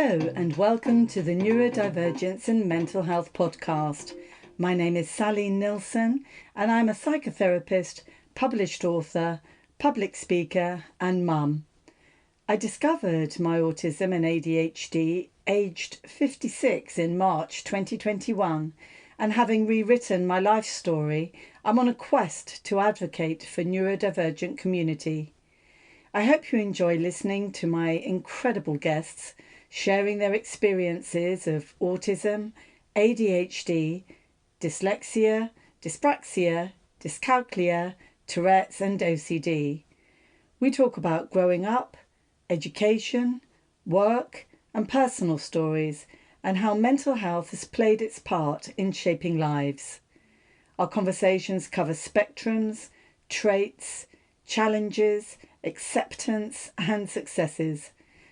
Hello and welcome to the Neurodivergence and Mental Health podcast. My name is Sally Nilsson and I'm a psychotherapist, published author, public speaker and mum. I discovered my autism and ADHD aged 56 in March 2021, and having rewritten my life story, I'm on a quest to advocate for neurodivergent community. I hope you enjoy listening to my incredible guests sharing their experiences of autism, ADHD, dyslexia, dyspraxia, dyscalculia, Tourette's and OCD. We talk about growing up, education, work and personal stories, and how mental health has played its part in shaping lives. Our conversations cover spectrums, traits, challenges, acceptance and successes.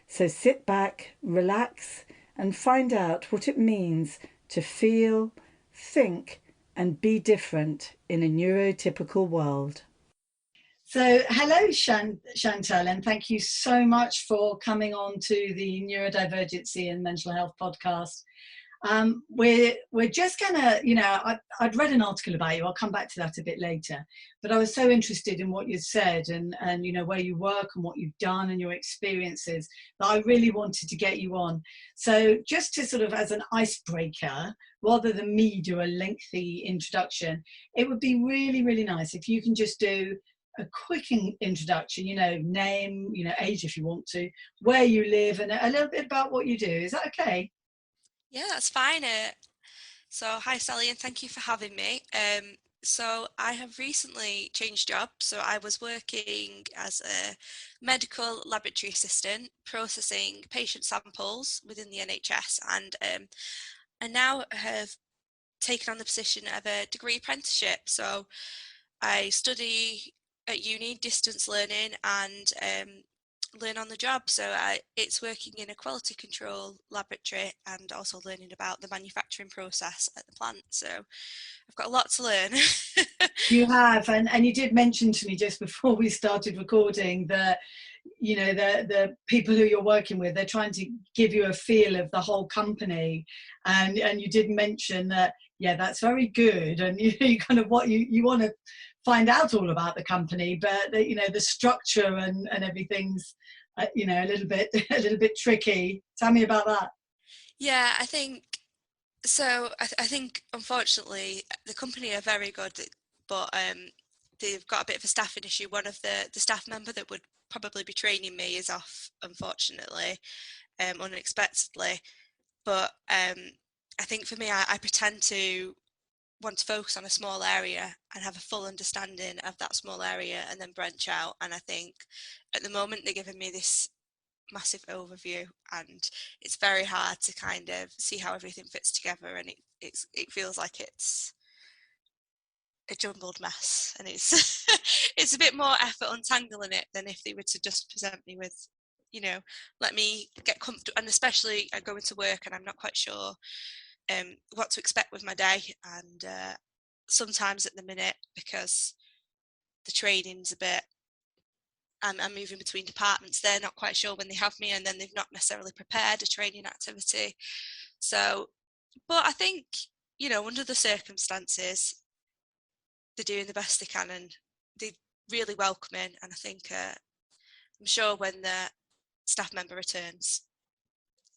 So sit back, relax and find out what it means to feel, think and be different in a neurotypical world. So hello Chantelle, and thank you so much for coming on to the Neurodivergency and Mental Health podcast. We're just gonna, I'd read an article about you. I'll come back to that a bit later. But I was so interested in what you said and where you work and what you've done and your experiences that I really wanted to get you on. So just to sort of as an icebreaker, rather than me do a lengthy introduction, it would be really, really nice if you can just do a quick introduction, name, age if you want to, where you live and a little bit about what you do. Is that okay? Yeah, that's fine. So hi Sally, and thank you for having me. So I have recently changed jobs. So I was working as a medical laboratory assistant, processing patient samples within the NHS, and I now have taken on the position of a degree apprenticeship. So I study at uni, distance learning, and learn on the job. So it's working in a quality control laboratory and also learning about the manufacturing process at the plant. So I've got a lot to learn. You have, and you did mention to me just before we started recording that the people who you're working with, they're trying to give you a feel of the whole company, and you did mention that, yeah, that's very good, and you kind of what you want to find out all about the company, but the structure and everything's a little bit tricky. Tell me about that. Yeah, I think so. I think unfortunately the company are very good, but they've got a bit of a staffing issue. One of the staff member that would probably be training me is off, unfortunately, unexpectedly. But I think for me, I pretend to want to focus on a small area and have a full understanding of that small area and then branch out. And I think at the moment they're giving me this massive overview and it's very hard to kind of see how everything fits together, and it feels like it's a jumbled mess, and it's it's a bit more effort untangling it than if they were to just present me with, let me get comfortable. And especially I go into work and I'm not quite sure what to expect with my day, and sometimes at the minute, because the training's a bit, I'm moving between departments, they're not quite sure when they have me, and then they've not necessarily prepared a training activity. So, but I think, under the circumstances, they're doing the best they can and they're really welcoming. And I think I'm sure when the staff member returns,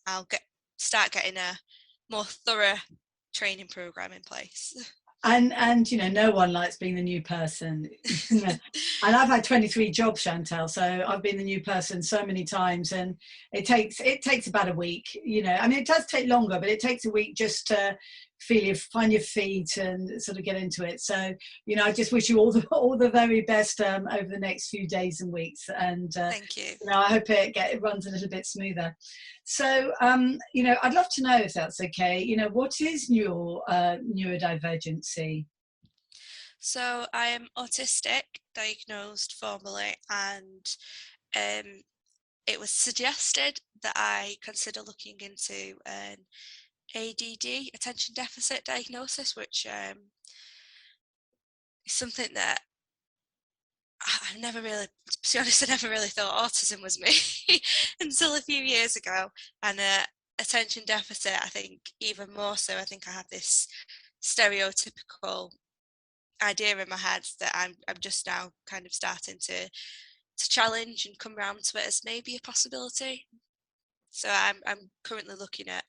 I'll start getting a more thorough training program in place. And no one likes being the new person. And I've had 23 jobs, Chantelle, so I've been the new person so many times, and it takes about a week. I mean, it does take longer, but it takes a week just to find your feet and sort of get into it. So I just wish you all the very best over the next few days and weeks, and Thank you. I hope it runs a little bit smoother. So I'd love to know, if that's okay, what is your neurodivergency? So I am autistic, diagnosed formally, and it was suggested that I consider looking into an ADD, attention deficit diagnosis, which is something that I never really, to be honest, I never really thought autism was me until a few years ago. And attention deficit, I think even more so, I think I have this stereotypical idea in my head that I'm just now kind of starting to challenge and come around to it as maybe a possibility. So I'm currently looking at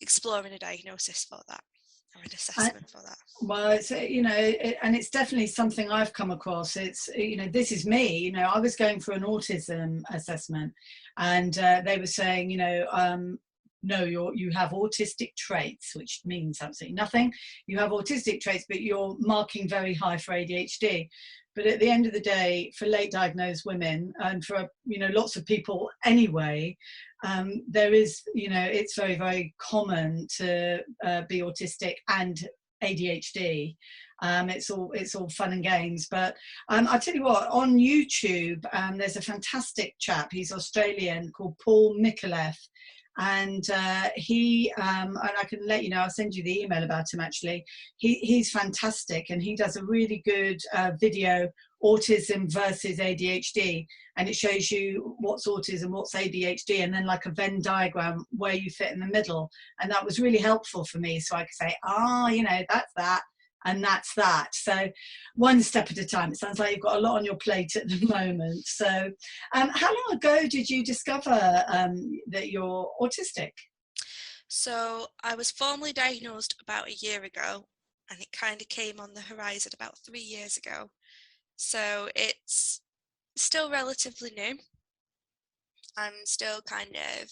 exploring a diagnosis for that, or an assessment for that. Well, it's, and it's definitely something I've come across. It's, this is me. I was going for an autism assessment, and they were saying, no, you have autistic traits, which means absolutely nothing. You have autistic traits, but you're marking very high for ADHD. But at the end of the day, for late diagnosed women, and for lots of people anyway, there is, it's very, very common to be autistic and ADHD. It's all fun and games, but I'll tell you what, on YouTube, there's a fantastic chap, he's Australian, called Paul Micallef, and he and I can let you know, I'll send you the email about him actually. He's fantastic, and he does a really good video, autism versus ADHD, and it shows you what's autism, what's ADHD, and then like a Venn diagram where you fit in the middle. And that was really helpful for me, so I could say, that's that and that's that. So one step at a time. It sounds like you've got a lot on your plate at the moment. So how long ago did you discover that you're autistic? So I was formally diagnosed about a year ago, and it kind of came on the horizon about 3 years ago. So it's still relatively new. I'm still kind of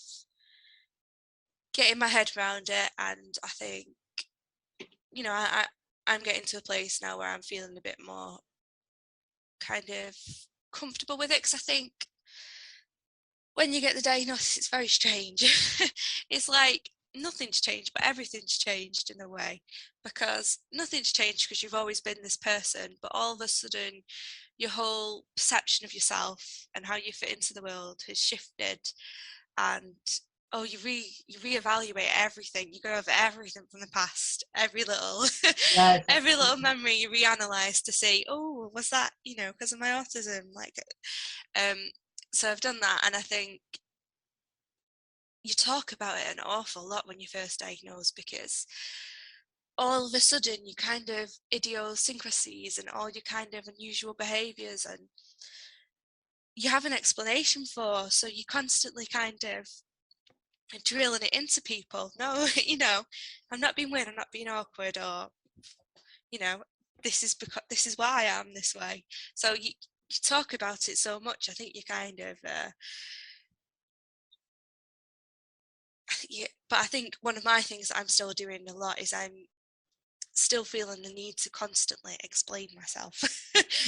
getting my head around it, and I think, I'm getting to a place now where I'm feeling a bit more kind of comfortable with it, because I think when you get the diagnosis, it's very strange. It's like nothing's changed, but everything's changed in a way, because nothing's changed because you've always been this person, but all of a sudden your whole perception of yourself and how you fit into the world has shifted, and you reevaluate everything. You go over everything from the past, every little Yes. every little memory you reanalyze to see, was that because of my autism, so I've done that, and I think you talk about it an awful lot when you're first diagnosed, because all of a sudden you kind of idiosyncrasies and all your kind of unusual behaviors, and you have an explanation for, so you constantly kind of drilling it into people. No, I'm not being weird, I'm not being awkward, or this is because this is why I am this way. So you talk about it so much, I think you kind of but I think one of my things that I'm still doing a lot is I'm still feeling the need to constantly explain myself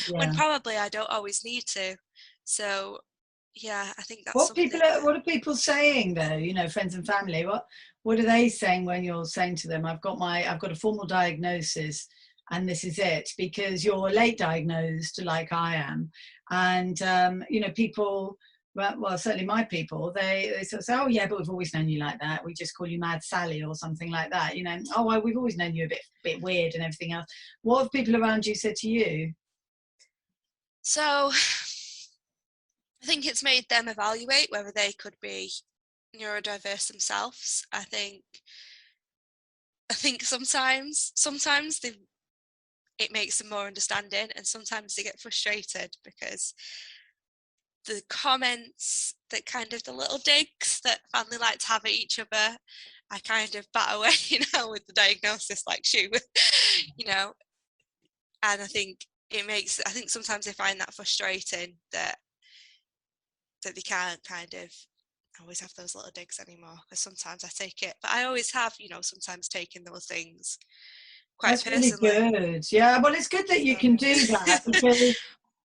when probably I don't always need to. So yeah, I think that's what are people saying though, friends and family, what are they saying when you're saying to them, I've got a formal diagnosis and this is it? Because you're late diagnosed like I am, and people, well, certainly my people, they sort of say, oh yeah, but we've always known you like that, we just call you Mad Sally or something like that, oh well, we've always known you a bit weird and everything else. What have people around you said to you? So I think it's made them evaluate whether they could be neurodiverse themselves. I think sometimes it makes them more understanding, and sometimes they get frustrated because the comments, that kind of the little digs that family like to have at each other, I kind of bat away with the diagnosis like shoo. And I think sometimes they find that frustrating that they can't kind of always have those little digs anymore, because sometimes I take it, but I always have sometimes taken those things quite personally. That's really good. Yeah, well, it's good that you can do that, because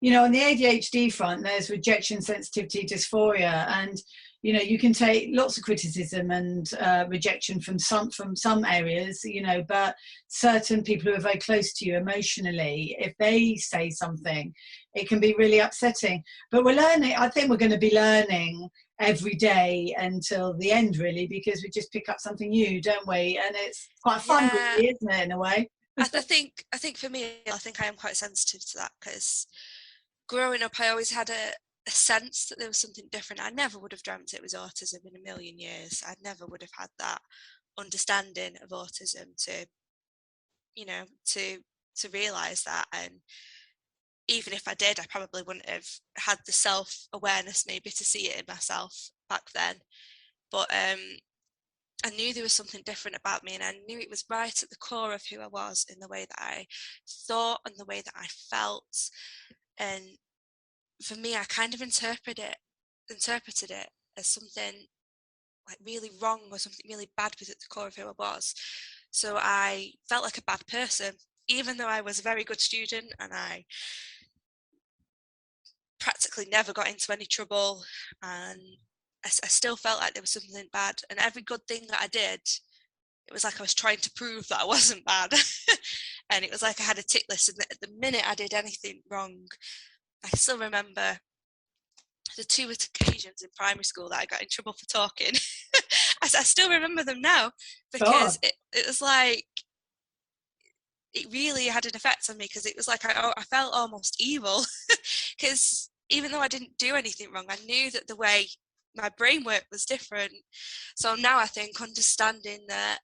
on the ADHD front, there's rejection sensitivity dysphoria, and you can take lots of criticism and rejection from some areas, but certain people who are very close to you emotionally, if they say something, it can be really upsetting. But I think we're going to be learning every day until the end, really, because we just pick up something new, don't we? And it's quite fun, really, isn't it, in a way? I think for me, I think I am quite sensitive to that, because growing up I always had a sense that there was something different. I never would have dreamt it was autism in a million years. I never would have had that understanding of autism to, you know, to realize that. And even if I did, I probably wouldn't have had the self-awareness maybe to see it in myself back then. But I knew there was something different about me, and I knew it was right at the core of who I was, in the way that I thought and the way that I felt. And for me, I kind of interpreted it as something like really wrong or something really bad was at the core of who I was. So I felt like a bad person, even though I was a very good student and I practically never got into any trouble, and I still felt like there was something bad. And every good thing that I did, it was like I was trying to prove that I wasn't bad. And it was like I had a tick list, and the minute I did anything wrong, I still remember the 2 occasions in primary school that I got in trouble for talking. I still remember them now, because it was like, it really had an effect on me, because it was like I felt almost evil, because even though I didn't do anything wrong, I knew that the way my brain worked was different. So now I think understanding that,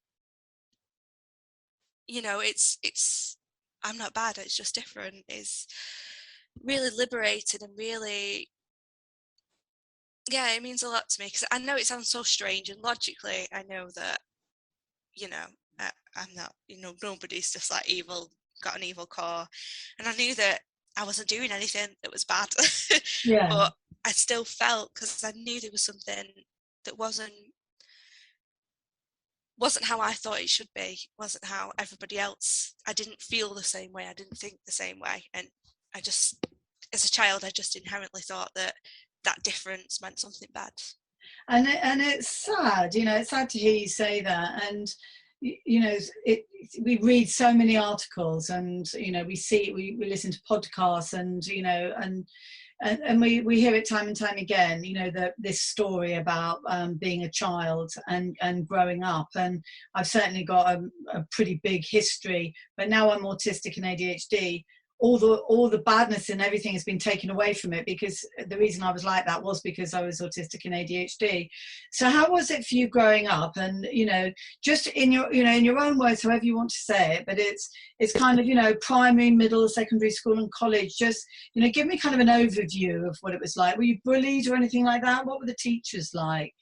you know, it's I'm not bad, it's just different, is really liberated, and really, yeah, it means a lot to me, because I know it sounds so strange, and logically I know that, you know, I'm not, you know, nobody's just like evil, got an evil core. And I knew that I wasn't doing anything that was bad. Yeah. But I still felt, because I knew there was something that wasn't how I thought it should be, wasn't how everybody else, I didn't feel the same way, I didn't think the same way. And I just, as a child, I just inherently thought that that difference meant something bad. And it's sad, you know, it's sad to hear you say that. And you know, we read so many articles, and you know, we listen to podcasts, and you know, and we hear it time and time again, you know, that this story about being a child and growing up. And I've certainly got a pretty big history, but now I'm autistic and ADHD. All the badness and everything has been taken away from it, because the reason I was like that was because I was autistic and ADHD. So how was it for you growing up? And you know, just in your, you know, in your own words, however you want to say it, but it's kind of, you know, primary, middle, secondary school and college. Just, you know, give me kind of an overview of what it was like. Were you bullied or anything like that? What were the teachers like?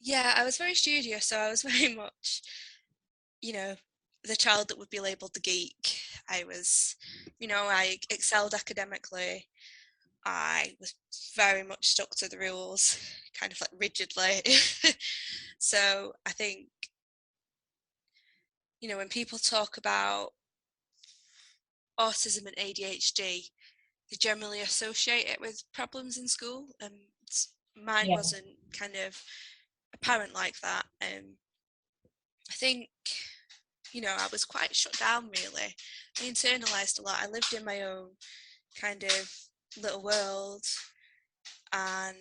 Yeah, I was very studious, so I was very much, you know, the child that would be labelled the geek. I was, you know, I excelled academically. I was very much stuck to the rules, kind of like rigidly. So I think, you know, when people talk about autism and ADHD, they generally associate it with problems in school, and mine Yeah. wasn't kind of apparent like that. I think, you know, I was quite shut down, really. I internalised a lot. I lived in my own kind of little world, and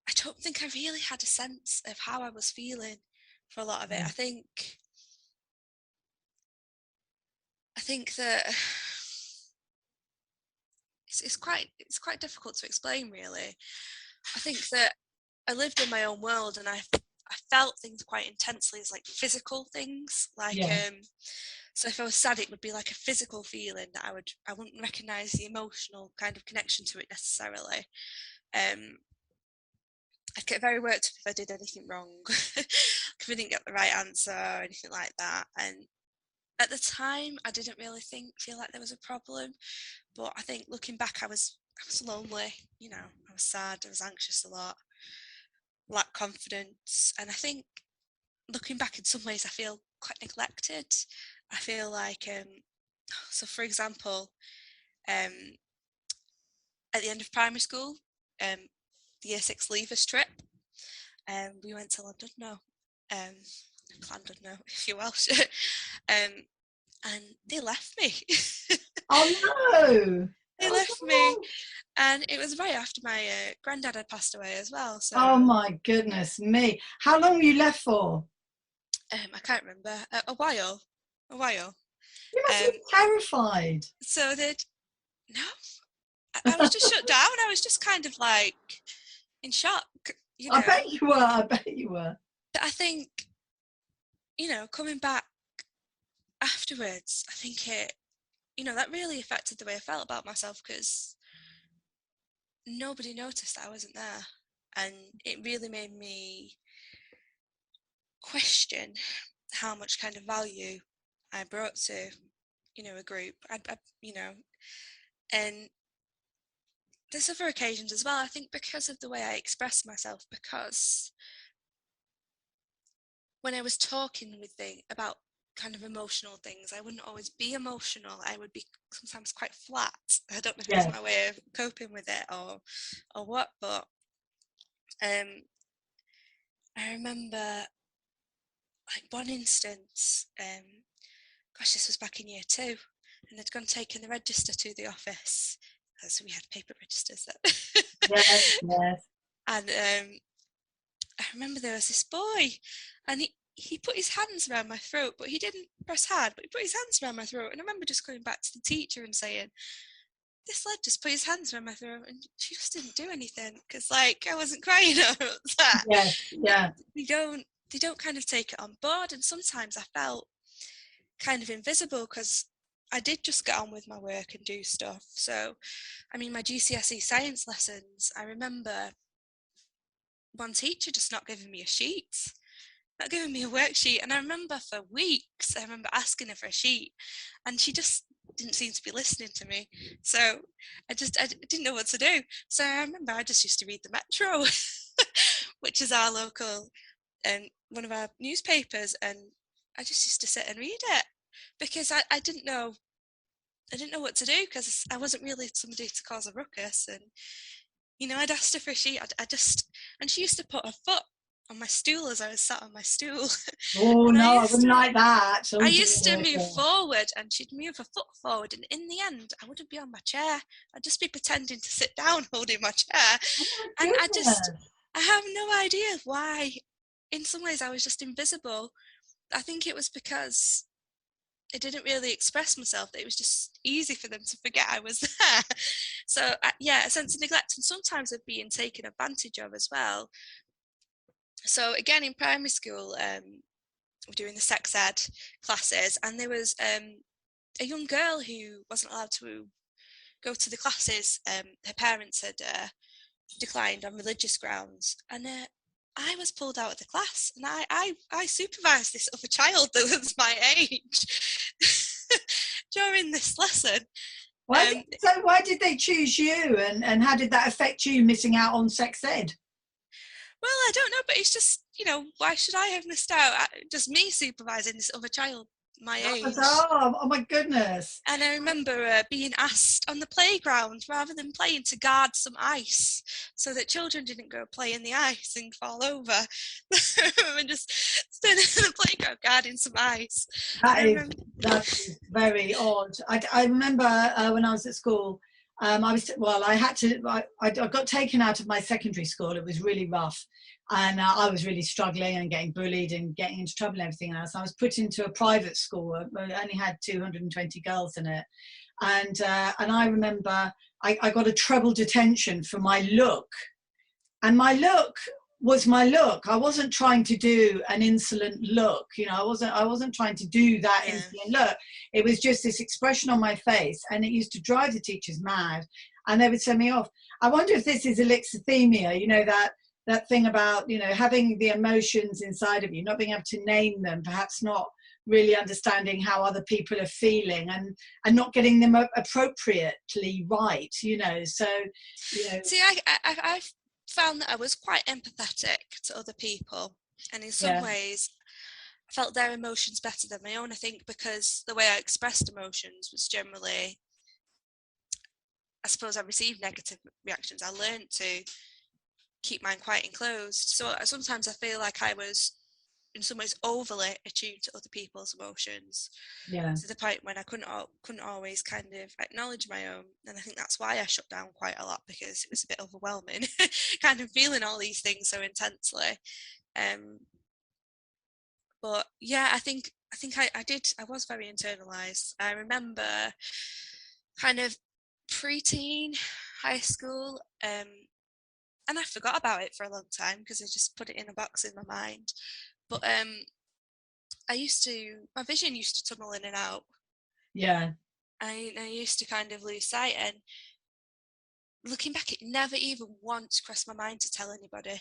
I don't think I really had a sense of how I was feeling for a lot of it. I think that it's quite difficult to explain, really. I think that I lived in my own world, and I felt things quite intensely as like physical things, like Yeah. so if I was sad, it would be like a physical feeling that I wouldn't recognize the emotional kind of connection to it necessarily. I'd get very worked up if I did anything wrong, if I didn't get the right answer or anything like that. And at the time, I didn't really feel like there was a problem. But I think looking back, I was lonely. You know, I was sad. I was anxious a lot, lacked confidence, and I think looking back, in some ways, I feel quite neglected. I feel like, so for example, um, at the end of primary school, the year 6 leavers trip, we went to London. No, London. No, if you're Welsh, and they left me. Oh no. They Oh left me, no. and it was right after my granddad had passed away as well. So Oh my goodness me. How long were you left for? I can't remember, a while. You must have Um, been terrified. so they'd no, I was just shut down. I was just kind of like in shock, you I know. bet you were. I bet you were. But I think, you know, coming back afterwards, I think it, you know, that really affected the way I felt about myself, because nobody noticed that I wasn't there. And it really made me question how much kind of value I brought to, you know, a group. You know, and there's other occasions as well. I think because of the way I express myself, because when I was talking with about kind of emotional things, I wouldn't always be emotional. I would be sometimes quite flat. I don't know if it's my way of coping with it or what, but I remember like one instance, gosh, this was back in year 2, and I'd gone taking the register to the office, because we had paper registers then. Yes. And I remember there was this boy, and he put his hands around my throat, but he didn't press hard, but he put his hands around my throat. And I remember just going back to the teacher and saying, this lad just put his hands around my throat, and she just didn't do anything, because like I wasn't crying or that. Yeah. They don't kind of take it on board. And sometimes I felt kind of invisible, because I did just get on with my work and do stuff. So, I mean, my GCSE science lessons, I remember one teacher just not giving me a sheet, not giving me a worksheet. And I remember for weeks, I remember asking her for a sheet, and she just didn't seem to be listening to me. So I didn't know what to do. So I remember I just used to read the Metro, which is our local and one of our newspapers, and I just used to sit and read it, because I didn't know what to do, because I wasn't really somebody to cause a ruckus. And you know, I'd asked her for a sheet. I just, and she used to put her foot on my stool as I was sat on my stool. Oh And no, I wouldn't like that. I Oh used to dear. move forward, and she'd move her foot forward, and in the end I wouldn't be on my chair. I'd just be pretending to sit down holding my chair. Oh my And goodness. I have no idea why. In some ways I was just invisible. I think it was because I didn't really express myself, that it was just easy for them to forget I was there. So yeah, a sense of neglect, and sometimes of being taken advantage of as well. So again, in primary school, we're doing the sex ed classes, and there was a young girl who wasn't allowed to go to the classes. Her parents had declined on religious grounds, and I was pulled out of the class, and I supervised this other child that was my age during this lesson. Why did they choose you, and how did that affect you missing out on sex ed? Well, I don't know, but it's just, you know, why should I have missed out? Just me supervising this other child my age. Oh my goodness. And I remember being asked on the playground, rather than playing, to guard some ice, so that children didn't go play in the ice and fall over. And just standing in the playground guarding some ice. That is very odd. I remember when I was at school, I got taken out of my secondary school. It was really rough, and I was really struggling and getting bullied and getting into trouble and everything else. I was put into a private school. It only had 220 girls in it, and I remember I got a treble detention for my look, and my look was my look. I wasn't trying to do an insolent look, you know. I wasn't trying to do that insolent look. It was just this expression on my face, and it used to drive the teachers mad, and they would send me off. I wonder if this is alexithymia, you know, that thing about, you know, having the emotions inside of you, not being able to name them, perhaps not really understanding how other people are feeling, and not getting them appropriately right, you know. So, you know. See, I found that I was quite empathetic to other people, and in some ways I felt their emotions better than my own. I think because the way I expressed emotions was generally, I suppose, I received negative reactions. I learned to keep mine quite enclosed. So sometimes I feel like I was in some ways overly attuned to other people's emotions, to the point when I couldn't always kind of acknowledge my own. And I think that's why I shut down quite a lot, because it was a bit overwhelming, kind of feeling all these things so intensely. But yeah, I think I was very internalized. I remember kind of preteen, high school, and I forgot about it for a long time because I just put it in a box in my mind. But my vision used to tunnel in and out. Yeah. I used to kind of lose sight, and looking back, it never even once crossed my mind to tell anybody.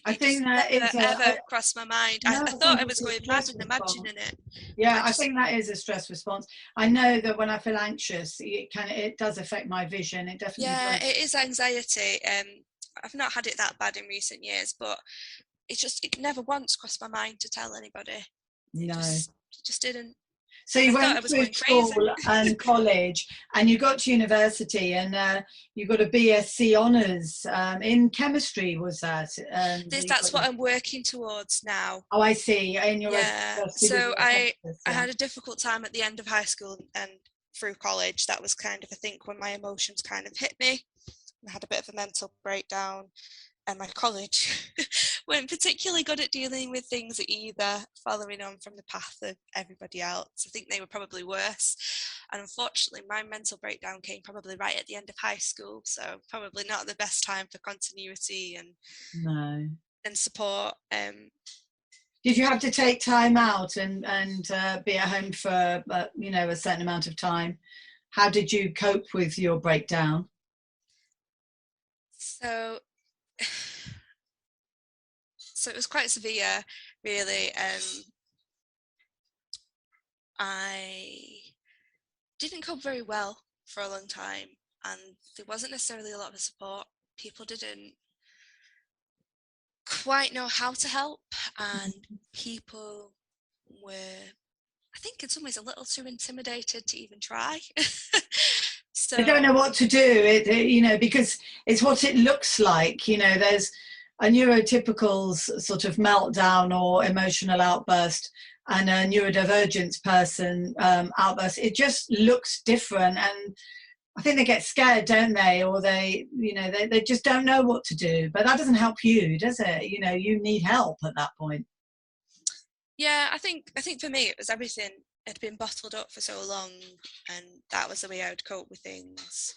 I It think just that never is ever crossed my mind. no, I I thought think I was it's a going mad stress and response. imagining it. Yeah, I think that is a stress response. I know that when I feel anxious, it does affect my vision. It definitely Yeah, does. it is anxiety. I've not had it that bad in recent years, but it never once crossed my mind to tell anybody. It No. just didn't. So And I you thought I went was through going crazy. school and college, and you got to university, and you got a BSc honours in chemistry. Was that? That's what I'm working towards now. Oh, I see. In your Yeah. university with So your I apprentice, I yeah. had a difficult time at the end of high school and through college. That was kind of, I think, when my emotions kind of hit me. I had a bit of a mental breakdown, and my college weren't particularly good at dealing with things either, following on from the path of everybody else. I think they were probably worse. And unfortunately, my mental breakdown came probably right at the end of high school, so probably not the best time for continuity No. and support. Did you have to take time out and be at home for a certain amount of time? How did you cope with your breakdown? So, so it was quite severe, really. I didn't cope very well for a long time, and there wasn't necessarily a lot of support. People didn't quite know how to help, and people were, I think, in some ways a little too intimidated to even try. I don't So know what to do, because it's what it looks like. There's a neurotypical sort of meltdown or emotional outburst and a neurodivergence person outburst. It just looks different. And I think they get scared, don't they? Or they just don't know what to do. But that doesn't help you, does it? You need help at that point. yeah, I think for me it was everything had been bottled up for so long, and that was the way I would cope with things.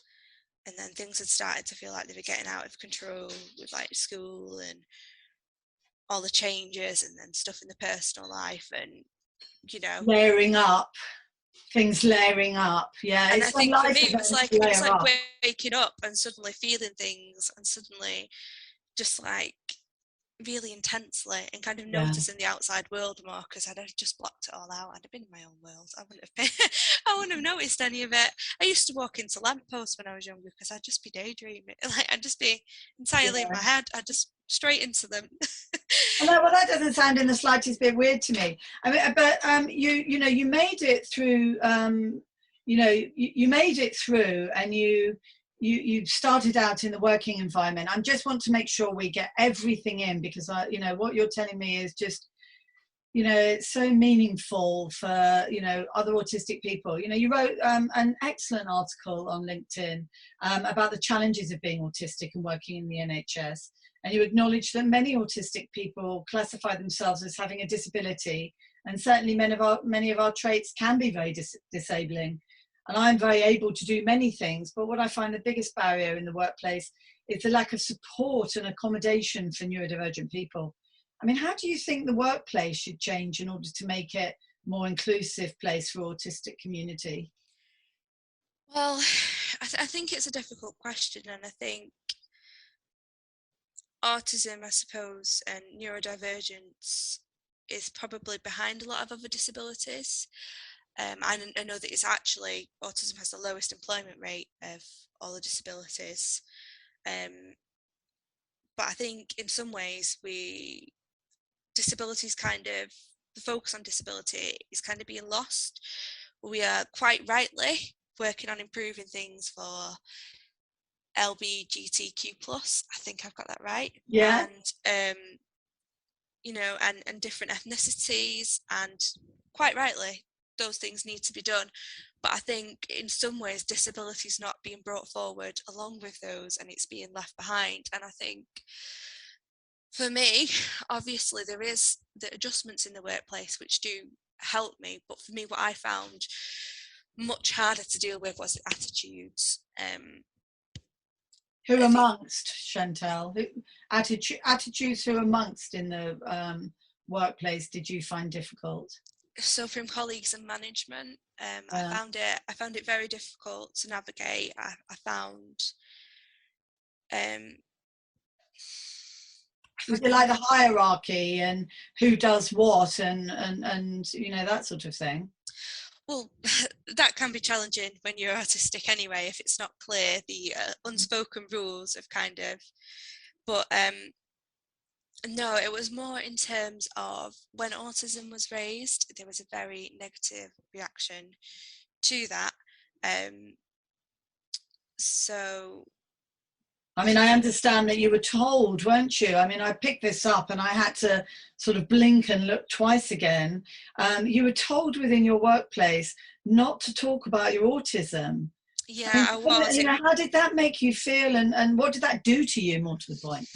And then things had started to feel like they were getting out of control with like school and all the changes, and then stuff in the personal life, and you know. Layering up, things layering up. Yeah, And I it's when think for life me events it was layer like up. waking up and suddenly feeling things, and suddenly just like really intensely, and kind of Yeah. noticing the outside world more, because I'd have just blocked it all out. I'd have been in my own world. I wouldn't have been, I wouldn't have noticed any of it. I used to walk into lampposts when I was younger because I'd just be daydreaming. Like I'd just be entirely in Yeah. my head. I'd just straight into them. Well, that doesn't sound in the slightest bit weird to me. I mean, but you made it through. You made it through, and you started out in the working environment. I just want to make sure we get everything in, because what you're telling me is just it's so meaningful for other autistic people. You wrote an excellent article on LinkedIn about the challenges of being autistic and working in the NHS, and you acknowledge that many autistic people classify themselves as having a disability, and certainly many of our traits can be very disabling. And I'm very able to do many things, but what I find the biggest barrier in the workplace is the lack of support and accommodation for neurodivergent people. I mean, how do you think the workplace should change in order to make it a more inclusive place for autistic community? Well, I think it's a difficult question, and I think autism, I suppose, and neurodivergence is probably behind a lot of other disabilities. I know that it's actually, autism has the lowest employment rate of all the disabilities. Um, but I think in some ways disabilities kind of, the focus on disability is kind of being lost. We are quite rightly working on improving things for LBGTQ plus. I think I've got that right. Yeah. And and different ethnicities, and quite rightly, those things need to be done. But I think in some ways disability is not being brought forward along with those, and it's being left behind. And I think for me, obviously there is the adjustments in the workplace which do help me, but for me what I found much harder to deal with was attitudes. Who I think amongst, Chantelle? Attitudes who amongst in the workplace did you find difficult? so from colleagues and management, I Yeah. found it very difficult to navigate. I found um, Was I it like found the hierarchy and who does what and you know, that sort of thing? well, that can be challenging when you're autistic anyway, if it's not clear, the unspoken rules of kind of, but no, it was more in terms of when autism was raised, there was a very negative reaction to that. Um, so I mean, I understand that you were told, weren't you? I mean, I picked this up and I had to sort of blink and look twice again. You were told within your workplace not to talk about your autism. I yeah, mean, I was. you know, how did that make you feel and what did that do to you, more to the point?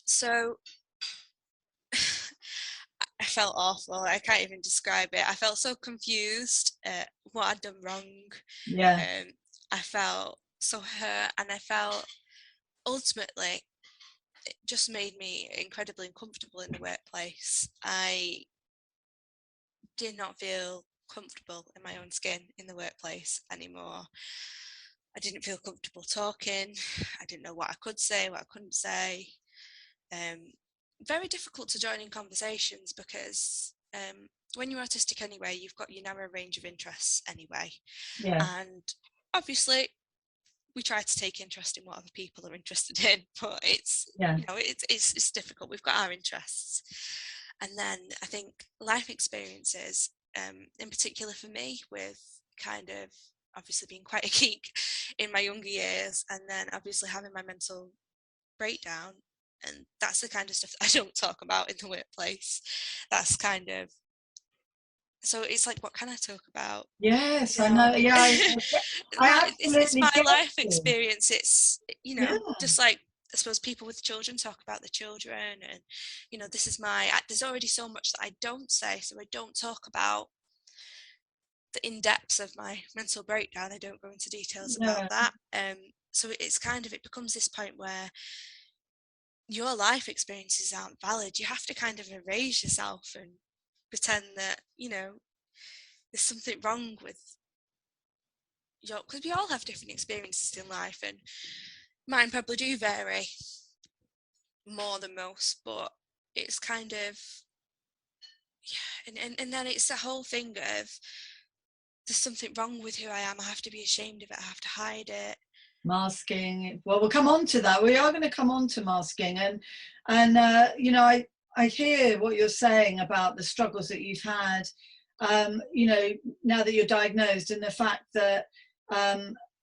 So I felt awful. I can't even describe it. I felt so confused at what I'd done wrong. Yeah, I felt so hurt, and I felt ultimately it just made me incredibly uncomfortable in the workplace. I did not feel comfortable in my own skin in the workplace anymore. I didn't feel comfortable talking. I didn't know what I could say, what I couldn't say. Very difficult to join in conversations because when you're autistic anyway, you've got your narrow range of interests anyway. yeah, And obviously, we try to take interest in what other people are interested in, but it's, yeah, you know, it's difficult. We've got our interests. And then I think life experiences, in particular for me, with kind of obviously being quite a geek in my younger years, and then obviously having my mental breakdown, and that's the kind of stuff that I don't talk about in the workplace. That's kind of, so it's like, what can I talk about? yes, You I know, know. Yeah, I it's absolutely my get life you. experience. It's, you Yeah, know, just like I suppose people with children talk about the children, and you know, this is my, there's already so much that I don't say, so I don't talk about the in-depths of my mental breakdown. I don't go into details about yeah, that. So it's kind of, it becomes this point where your life experiences aren't valid. You have to kind of erase yourself and pretend that, you know, there's something wrong with your, because we all have different experiences in life, and mine probably do vary more than most, but it's kind of, yeah, and then it's the whole thing of there's something wrong with who I am. I have to be ashamed of it. I have to hide it. masking. Well, we'll come on to that. We are going to come on to masking, and you know, I hear what you're saying about the struggles that you've had. You know, now that you're diagnosed, and the fact that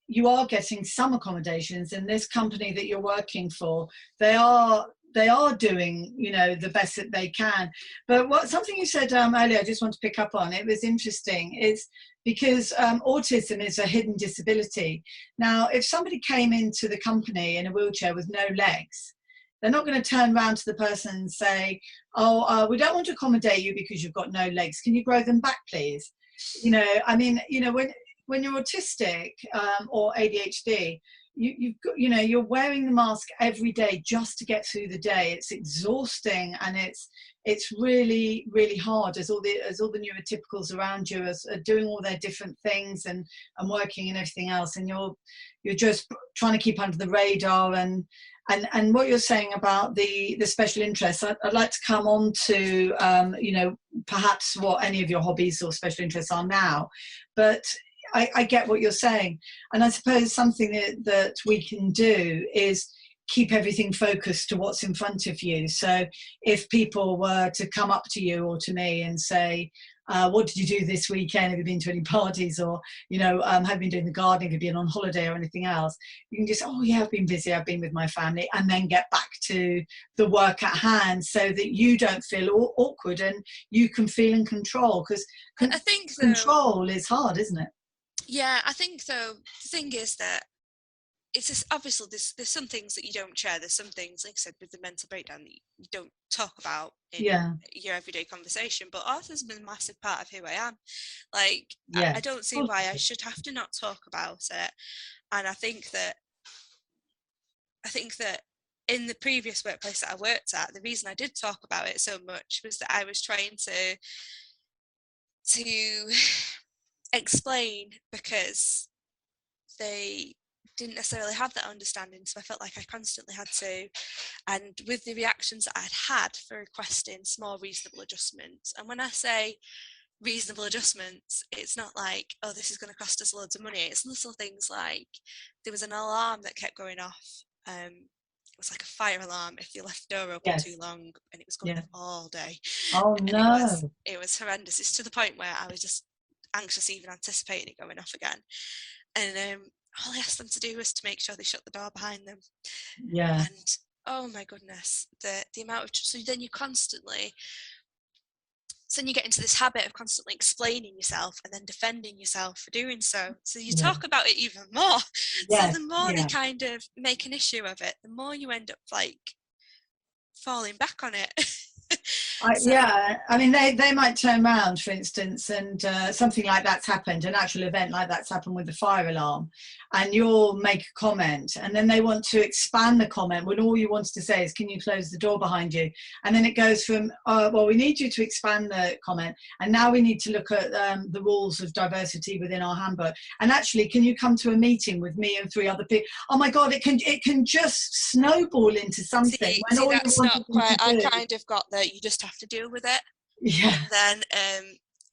you are getting some accommodations, and this company that you're working for, they are doing, you know, the best that they can. But what something you said earlier, I just want to pick up on. It was interesting. Is because autism is a hidden disability. Now, if somebody came into the company in a wheelchair with no legs, they're not going to turn around to the person and say, oh, we don't want to accommodate you because you've got no legs. Can you grow them back, please? You know, I mean, you know, when you're autistic or ADHD, you've got, you know, you're wearing the mask every day just to get through the day. It's exhausting, and it's really, really hard as all the neurotypicals around you are doing all their different things and working and everything else, and you're just trying to keep under the radar. And what you're saying about the special interests, I'd like to come on to you know, perhaps what any of your hobbies or special interests are now, but I get what you're saying. And I suppose something that we can do is keep everything focused to what's in front of you. So if people were to come up to you or to me and say, what did you do this weekend? Have you been to any parties? Or, you know, have you been doing the gardening? Have you been on holiday or anything else? You can just, oh yeah, I've been busy. I've been with my family, and then get back to the work at hand so that you don't feel awkward and you can feel in control. Because I think though, control is hard, isn't it? yeah, I think though, the thing is that it's just, obviously there's some things that you don't share. There's some things, like I said, with the mental breakdown that you don't talk about in your everyday conversation. But autism is a massive part of who I am. Like, I don't see why I should have to not talk about it. And I think that in the previous workplace that I worked at, the reason I did talk about it so much was that I was trying to explain, because they didn't necessarily have that understanding, so I felt like I constantly had to. And with the reactions that I'd had for requesting small reasonable adjustments, and when I say reasonable adjustments, it's not like, oh, this is going to cost us loads of money. It's little things like, there was an alarm that kept going off. It was like a fire alarm if you left the door open too long, and it was going off all day. Oh, and no. it was horrendous. It's to the point where I was just anxious even anticipating it going off again. And all I asked them to do was to make sure they shut the door behind them. And oh my goodness, the amount of, so then you get into this habit of constantly explaining yourself and then defending yourself for doing so. So you talk about it even more. So the more they kind of make an issue of it, the more you end up like falling back on it. I mean, they might turn around, for instance, and something like that's happened, an actual event like that's happened with the fire alarm, and you'll make a comment, and then they want to expand the comment when all you wanted to say is, can you close the door behind you? And then it goes from, well, we need you to expand the comment, and now we need to look at the rules of diversity within our handbook, and actually, can you come to a meeting with me and 3 other people? Oh my God, it can just snowball into something. See, that's not quite, I kind of got that you just have to deal with it. And then,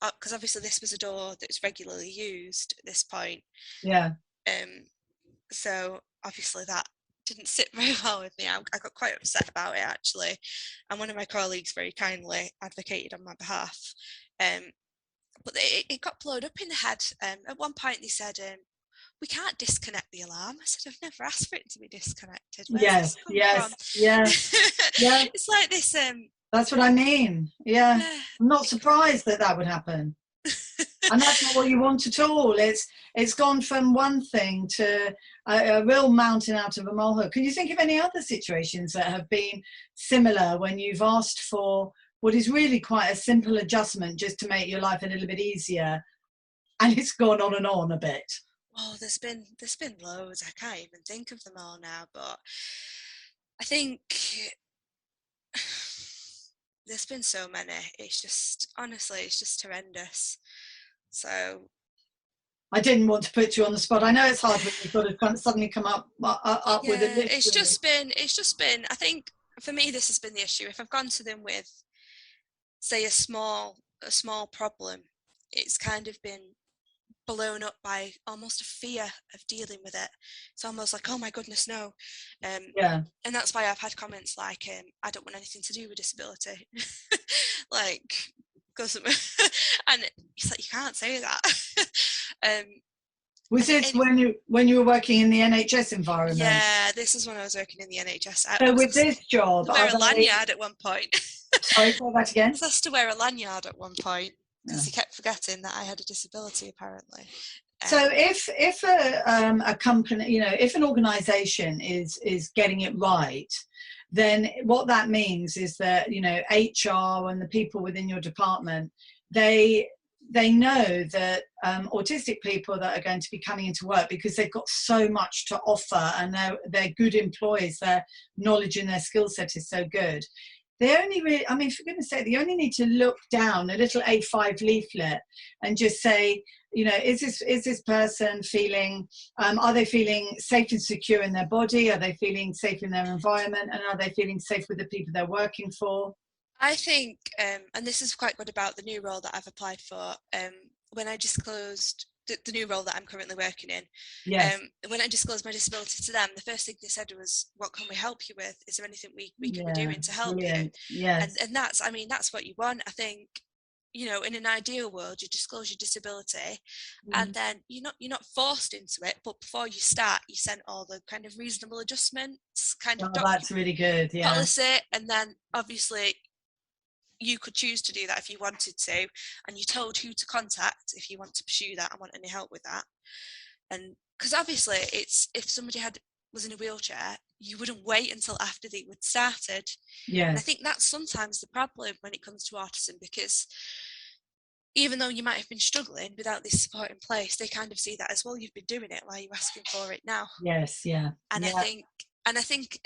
because obviously this was a door that was regularly used at this point. So obviously that didn't sit very well with me. I got quite upset about it, actually. And one of my colleagues very kindly advocated on my behalf. But it got blown up in the head. At one point they said, we can't disconnect the alarm. I said, I've never asked for it to be disconnected. Where's this come from? It's like this. That's what I mean. I'm not surprised that would happen. And that's not what you want at all. It's gone from one thing to a real mountain out of a molehill. Can you think of any other situations that have been similar when you've asked for what is really quite a simple adjustment just to make your life a little bit easier, and it's gone on and on a bit? Oh, there's been loads. I can't even think of them all now, but I think there's been so many. It's just, honestly, it's just horrendous. So I didn't want to put you on the spot. I know it's hard when you've got to suddenly come up with a list. It's just been, I think for me, this has been the issue. If I've gone to them with, say, a small problem, it's kind of been blown up by almost a fear of dealing with it. It's almost like, oh my goodness, no. And that's why I've had comments like, I don't want anything to do with disability. Like, and it's like, you can't say that. Was this when you were working in the NHS environment? Yeah, this is when I was working in the NHS. So with this job, I wear a lanyard at one point. Sorry, say that again. I was asked to wear a lanyard at one point because he kept forgetting that I had a disability, apparently. So if a company, if an organisation is getting it right, then what that means is that HR and the people within your department, they know that autistic people that are going to be coming into work, because they've got so much to offer and they're good employees, their knowledge and their skill set is so good. They only really, I mean, for goodness sake, they only need to look down a little A5 leaflet and just say, is this person feeling, are they feeling safe and secure in their body? Are they feeling safe in their environment? And are they feeling safe with the people they're working for? I think, and this is quite good about the new role that I've applied for, when I disclosed the new role that I'm currently working in, when I disclosed my disability to them, the first thing they said was, what can we help you with? Is there anything we can be doing to help you? Yes. And that's what you want. I think, in an ideal world, you disclose your disability and then you're not forced into it, but before you start, you send all the kind of reasonable adjustments, kind of that's really good. Policy, and then obviously you could choose to do that if you wanted to, and you're told who to contact if you want to pursue that and want any help with that. And because obviously it's, if somebody had was in a wheelchair, you wouldn't wait until after they would started. Yes. And I think that's sometimes the problem when it comes to autism, because even though you might have been struggling without this support in place, they kind of see that as, well, you've been doing it, why are you asking for it now? Yes, yeah. And yeah. I think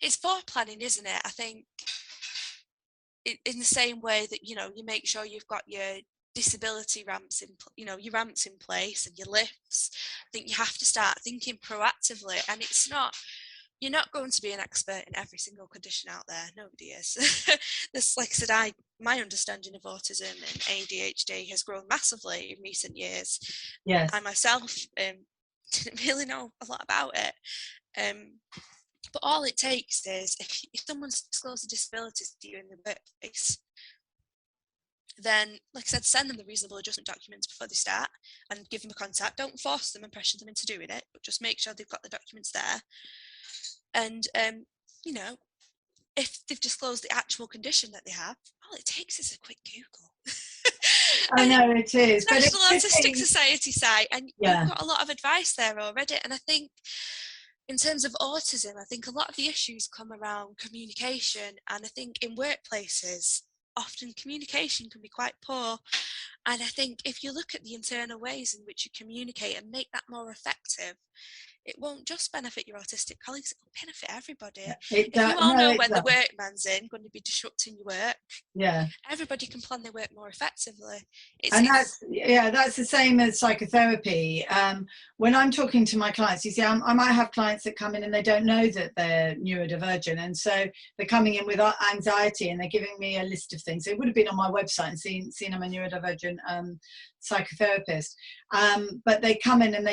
it's planning, isn't it? I think in the same way that, you make sure you've got your disability ramps your ramps in place and your lifts. I think you have to start thinking proactively, and you're not going to be an expert in every single condition out there. Nobody is. This, like I said, my understanding of autism and ADHD has grown massively in recent years. Yes. I myself didn't really know a lot about it. But all it takes is, if someone's disclosed a disability to you in the workplace, then, like I said, send them the reasonable adjustment documents before they start and give them a contact. Don't force them and pressure them into doing it, but just make sure they've got the documents there. And, if they've disclosed the actual condition that they have, all it takes is a quick Google. I know it is. National Autistic Society site, and yeah. you've got a lot of advice there already. And I think in terms of autism, I think a lot of the issues come around communication, and I think in workplaces, often communication can be quite poor. And I think if you look at the internal ways in which you communicate and make that more effective, it won't just benefit your autistic colleagues, it will benefit everybody. If you all know when the workman's going to be disrupting your work, everybody can plan their work more effectively. That's the same as psychotherapy. When I'm talking to my clients, you see, I might have clients that come in and they don't know that they're neurodivergent, and so they're coming in with anxiety and they're giving me a list of things. It would have been on my website and seen I'm a neurodivergent psychotherapist, but they come in and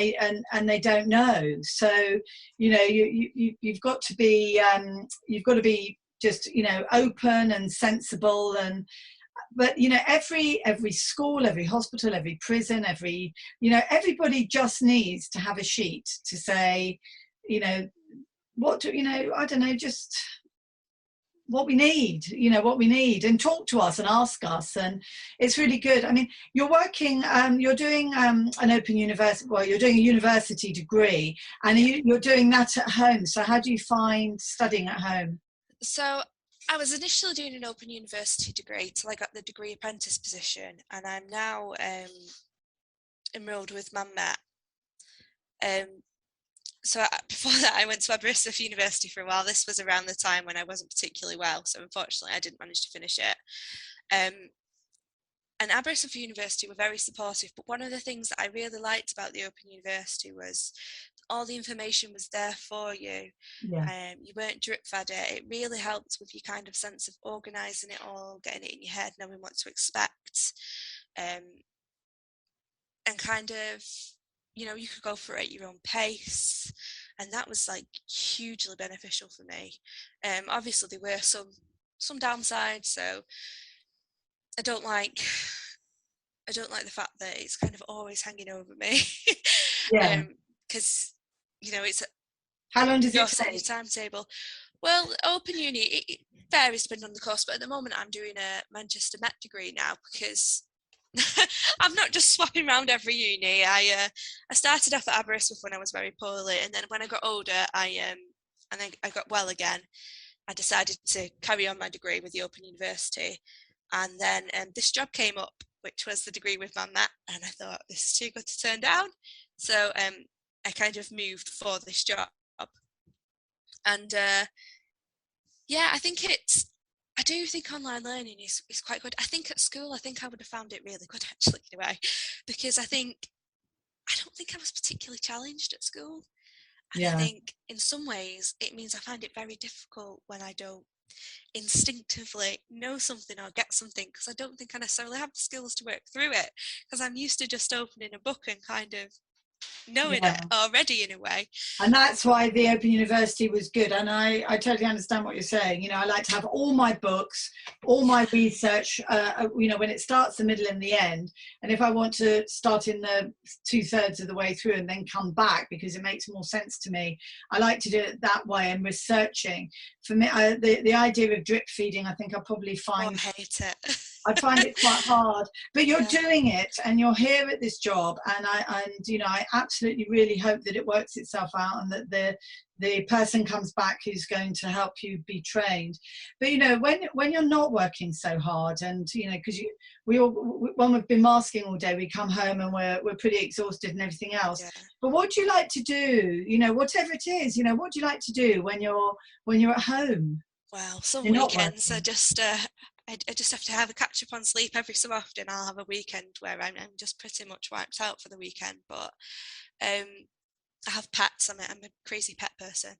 they don't know. So you've got to be just open and sensible, but every school, every hospital, every prison, everybody just needs to have a sheet to say I don't know, just what we need, and talk to us and ask us. And it's really good. I mean, you're working, you're doing an open university, well, you're doing a university degree, and you're doing that at home. So how do you find studying at home? So I was initially doing an open university degree till I got the degree apprentice position, and I'm now enrolled with ManMet. So before that, I went to Aberystwyth University for a while. This was around the time when I wasn't particularly well, so unfortunately I didn't manage to finish it. And Aberystwyth University were very supportive, but one of the things that I really liked about the Open University was all the information was there for you. You weren't drip fed it. It really helped with your kind of sense of organising it all, getting it in your head, knowing what to expect, and kind of, you could go for it at your own pace, and that was like hugely beneficial for me. Obviously there were some downsides, so I don't like the fact that it's kind of always hanging over me. Because it's how long does it take? Your timetable. Well, open uni, it varies depending on the course, but at the moment I'm doing a Manchester Met degree now, because I'm not just swapping around every uni. I started off at Aberystwyth when I was very poorly, and then when I got older, I got well again. I decided to carry on my degree with the Open University, and then this job came up, which was the degree with ManMet, and I thought, this is too good to turn down. So I kind of moved for this job, and I do think online learning is quite good. I think at school, I would have found it really good, actually, in a way, because I don't think I was particularly challenged at school. And I think in some ways it means I find it very difficult when I don't instinctively know something or get something, because I don't think I necessarily have the skills to work through it, because I'm used to just opening a book and kind of knowing it already, in a way. And that's why the Open University was good. And I totally understand what you're saying. I like to have all my books, all my research, when it starts, the middle and the end. And if I want to start in the 2/3 of the way through and then come back because it makes more sense to me, I like to do it that way and researching. For me, the idea of drip feeding, I think I'll probably find... I hate it. I find it quite hard, but you're Yeah. doing it and you're here at this job, and I absolutely really hope that it works itself out and that the person comes back who's going to help you be trained. But when you're not working so hard, and because we all, when we've been masking all day, we come home and we're pretty exhausted and everything else. Yeah. But what do you like to do? Whatever it is, what do you like to do when you're at home? Well, some You're not weekends working. I just have to have a catch up on sleep every so often. I'll have a weekend where I'm just pretty much wiped out for the weekend. But I have pets. I'm a crazy pet person.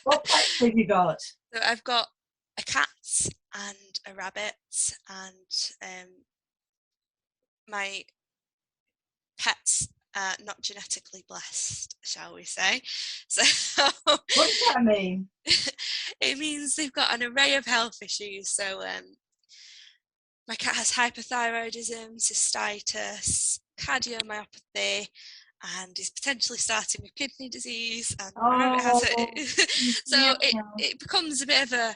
What pets have you got? So I've got a cat and a rabbit, and my pets are not genetically blessed, shall we say. So What does that mean? it means they've got an array of health issues. So my cat has hypothyroidism, cystitis, cardiomyopathy, and is potentially starting with kidney disease. And my rabbit has Oh, it. yeah. So it becomes a bit of a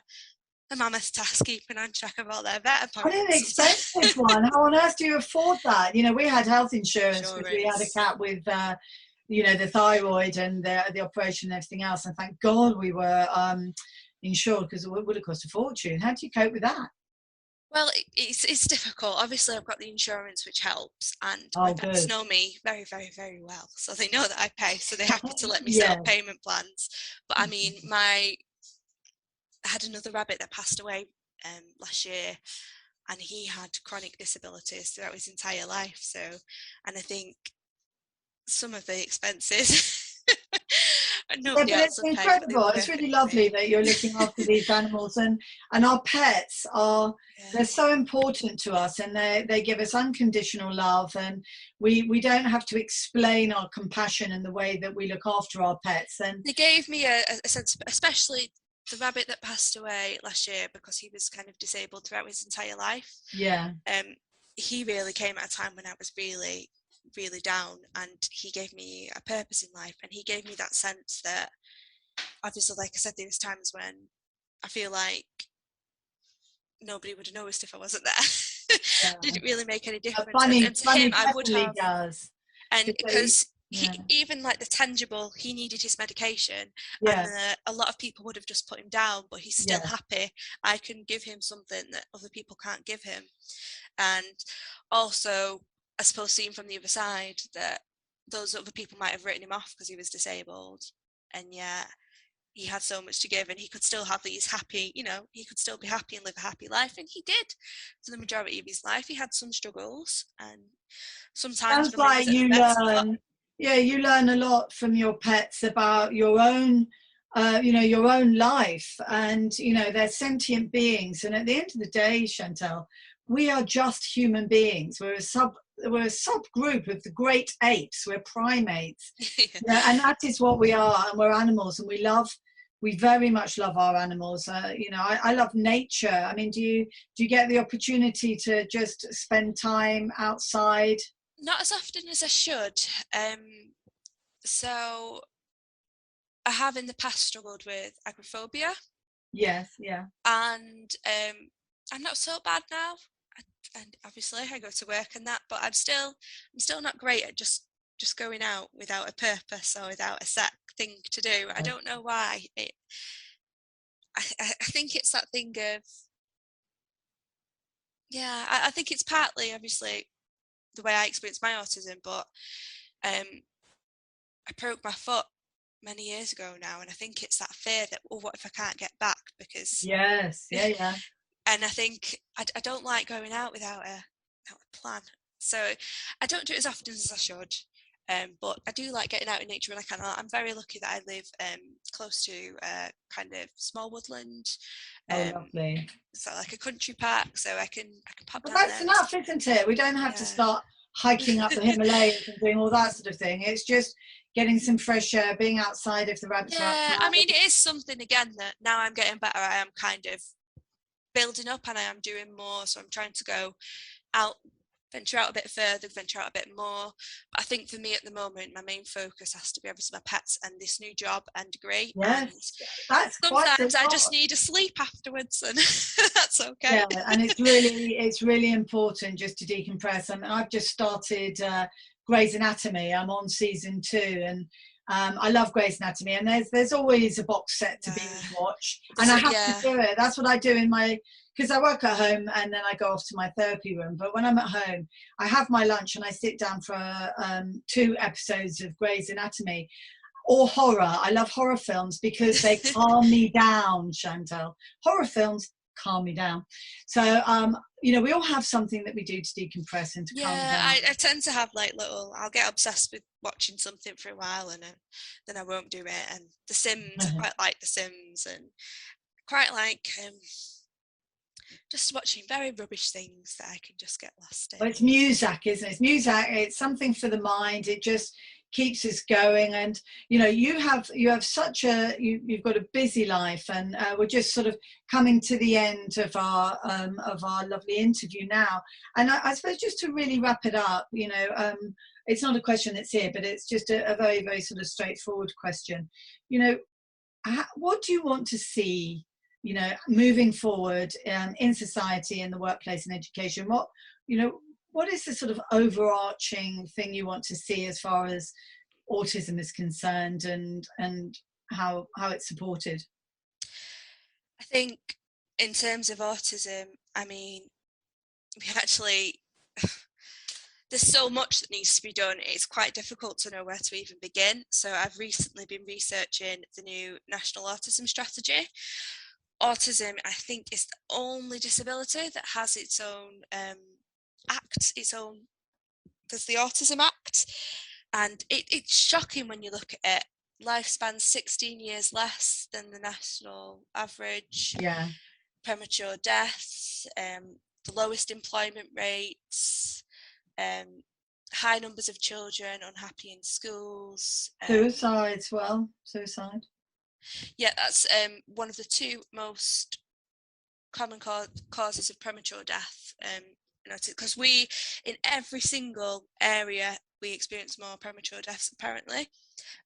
mammoth task keeping on track of all their vet What an appointments expensive sometimes. one. How on earth do you afford that? We had health insurance because we had a Insurance. cat with, the thyroid and the operation and everything else. And thank God we were insured, because it would have cost a fortune. How do you cope with that? Well, it's difficult. Obviously, I've got the insurance, which helps, and my Oh, pets good. know me very, very, very well. So they know that I pay, so they're happy to let me set Yeah. up payment plans. But I mean, I had another rabbit that passed away last year, and he had chronic disabilities throughout his entire life. So, and I think some of the expenses and Yeah, nobody but else it's will pay, but they incredible. were It's worth it really to me. lovely that you're looking after these animals, and our pets are, Yeah. they're so important to us, and they give us unconditional love, and we don't have to explain our compassion and the way that we look after our pets. And They gave me a sense, especially the rabbit that passed away last year because he was kind of disabled throughout his entire life. yeah, He really came at a time when I was really, really down, and he gave me a purpose in life, and he gave me that sense that, obviously, like I said, there was times when I feel like nobody would have noticed if I wasn't there. yeah. Did it really make any difference? Funny, And to him, funny I would definitely have. does. And because Yeah, he, even like the tangible, he needed his medication, and yeah, a lot of people would have just put him down, but he's still yeah. happy. I can give him something that other people can't give him. And also, I suppose, seeing from the other side that those other people might have written him off because he was disabled, and yet he had so much to give, and he could still have these happy, he could still be happy and live a happy life, and he did for the majority of his life. He had some struggles, and sometimes Sounds when we like was at the you vet spot. learn, yeah, you learn a lot from your pets about your own, your own life, and they're sentient beings. And at the end of the day, Chantelle, we are just human beings. We're a subgroup of the great apes. We're primates, Yeah. and that is what we are. And we're animals, and we very much love our animals. I love nature. I mean, do you get the opportunity to just spend time outside? Not as often as I should. So I have in the past struggled with agoraphobia, Yes, yeah. and I'm not so bad now. And obviously I go to work and that, but I'm still not great at just going out without a purpose or without a set thing to do. I don't know why. I think it's that thing of, yeah, I think it's partly obviously the way I experience my autism, but um, I broke my foot many years ago now, and I think it's that fear that, oh, what if I can't get back? Because, Yes, yeah, yeah. and I think I don't like going out without a plan. So I don't do it as often as I should. But I do like getting out in nature when I can. I'm very lucky that I live close to kind of small woodland, Oh, um, lovely. so like a country park, so I can pop But down that's there. enough, isn't it? We don't have to Yeah. start hiking up the Himalayas and doing all that sort of thing. It's just getting some fresh air, being outside if the rabbits are Yeah, I mean, outside. it is something again that now I'm getting better. I am kind of building up, and I am doing more. So I'm trying to go out venture out a bit further, venture out a bit more. But I think for me at the moment, my main focus has to be obviously my pets and this new job and degree. Yes, And that's quite a sometimes I just lot. need a sleep afterwards, and that's okay. Yeah, and it's really important just to decompress. I mean, I've just started Grey's Anatomy. I'm on season 2, and I love Grey's Anatomy. And there's always a box set to Yeah. binge watch, and There's I a, have to yeah, do it. That's what I do in my, because I work at home and then I go off to my therapy room. But when I'm at home, I have my lunch and I sit down for 2 episodes of Grey's Anatomy. Or horror. I love horror films because they calm me down, Chantelle. Horror films calm me down. So, we all have something that we do to decompress and to calm yeah. down. I tend to have like I'll get obsessed with watching something for a while, and then I won't do it. And The Sims, I quite like The Sims, and quite like just watching very rubbish things that I can just get lost in. Well, it's music, isn't it? It's music. It's something for the mind. It just keeps us going. And you have such you've got a busy life, and we're just sort of coming to the end of our lovely interview now. And I suppose just to really wrap it up, it's not a question that's here, but it's just a very, very sort of straightforward question. What do you want to see, moving forward in society, in the workplace, and education? What is the sort of overarching thing you want to see as far as autism is concerned, and how it's supported? I think in terms of autism, I mean, we actually there's so much that needs to be done. It's quite difficult to know where to even begin. So I've recently been researching the new National Autism Strategy. Autism, I think, is the only disability that has its own act, there's the Autism Act, and it's shocking when you look at it. Lifespan 16 years less than the national average. Yeah. Premature deaths, the lowest employment rates, high numbers of children unhappy in schools. Suicide as well. Suicide. Yeah, that's one of the 2 most common causes of premature death. Because we, in every single area, we experience more premature deaths apparently,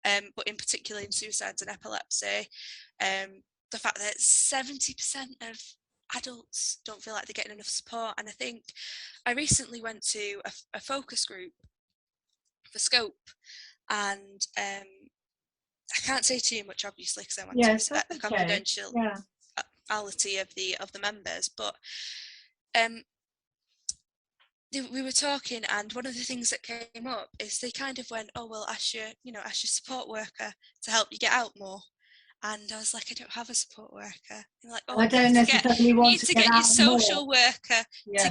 but in particular in suicides and epilepsy. The fact that 70% of adults don't feel like they're getting enough support. And I think I recently went to a focus group for Scope, and I can't say too much obviously because I want to respect the confidentiality of the members, but we were talking, and one of the things that came up is they kind of went, oh well, ask your support worker to help you get out more. And I was like, I don't have a support worker. And they're like, oh, I don't necessarily want to get your out social more. worker Yeah. to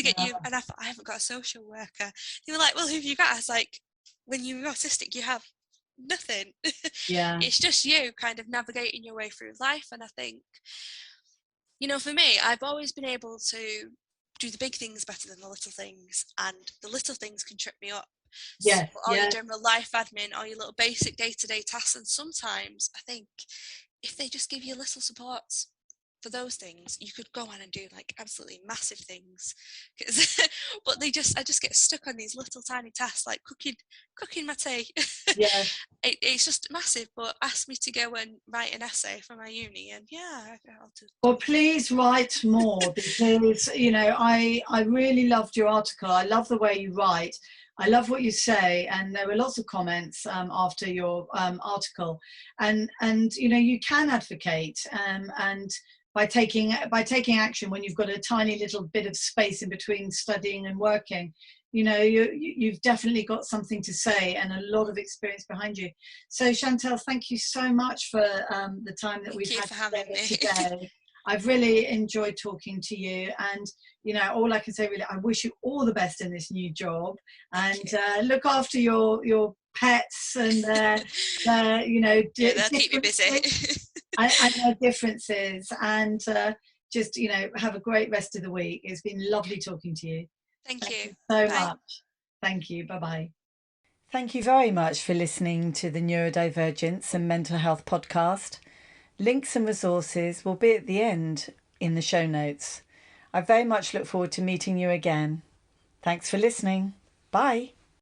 get you. And I thought, I haven't got a social worker. They were like, well, who have you got? I was like, when you're autistic, you have nothing. Yeah. It's just you kind of navigating your way through life. And I think, for me, I've always been able to do the big things better than the little things, and the little things can trip me up. Yes, So all your general life admin, all your little basic day-to-day tasks, and sometimes I think if they just give you little supports for those things, you could go on and do like absolutely massive things. But I just get stuck on these little tiny tasks like cooking my tea. Yeah. It's just massive. But ask me to go and write an essay for my uni, and I'll do. Well, please write more, because I really loved your article. I love the way you write. I love what you say, and there were lots of comments after your article, and you can advocate, and by taking action when you've got a tiny little bit of space in between studying and working, you've definitely got something to say and a lot of experience behind you. So Chantelle, thank you so much for the time that we've had today. I've really enjoyed talking to you, and all I can say really, I wish you all the best in this new job, and look after your pets, and they'll keep you busy. I know differences, and just have a great rest of the week. It's been lovely talking to you. Thank you so much. Thank you. Bye-bye. Thank you very much for listening to the Neurodivergence and Mental Health podcast. Links and resources will be at the end in the show notes. I very much look forward to meeting you again. Thanks for listening. Bye.